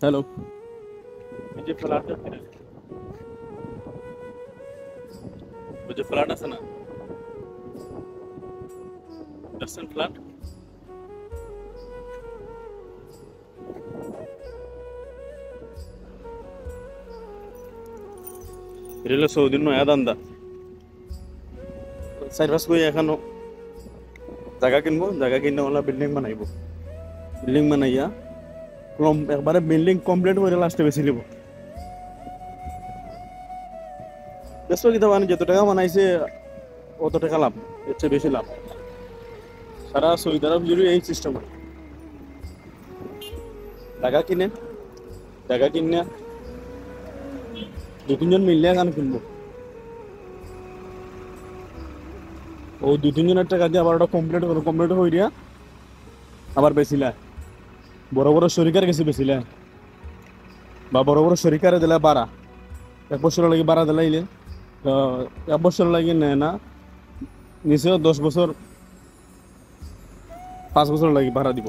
Hello, এই যে flat আছে না, ওই যে ফ্ল্যাট আছে না, দেখছেন ফ্ল্যাট? এটা হলো সৌদির নয়া দান্দা। সাইড করে এখানো জায়গা কিনবো, জায়গা কিনে ওলা বিল্ডিং বানাইবো। বিল্ডিং বানাইয়া একবারে বিল্ডিং কমপ্লিট করে লাস্টে বেশি নিব। ব্যস্ত কিতা মানে যত টাকা বানাইছে অত টাকা লাভ, এর চেয়ে বেশি লাভ। সারা সৌদি আরব জুড়ে এই সিস্টেম। জায়গা কিনে, জায়গা কিনে দু তিনজন মিললে এখানে কিনবো। ও দু তিনজনের টাকা দিয়ে আবার ওটা কমপ্লিট করো, কমপ্লিট হয়ে দিয়া আবার বেশিলা বড় বড় শরিকার গেছে বেশিলা, বা বড় বড় শরিকারে দিলে বাড়া 1 বছর লাগে বাড়া দিলাইলে 1 বছর লাগে নেয় না, নিচে 10 বছর 5 বছর লাগে ভাড়া দিব।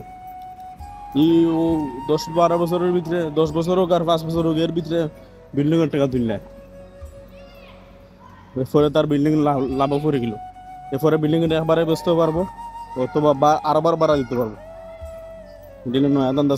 ই ও 10-12 বছরের ভিতরে, 10 বছর হোক আর 5 বছর হোক, এর ভিতরে বিল্ডিং এর টাকা তুললে এরপরে তার বিল্ডিং লাভও করে গেল। এরপরে বিল্ডিং এর একবারে বেচতে পারবো অথবা আরবার বাড়া দিতে পারবো। দিলে নয় দান্দা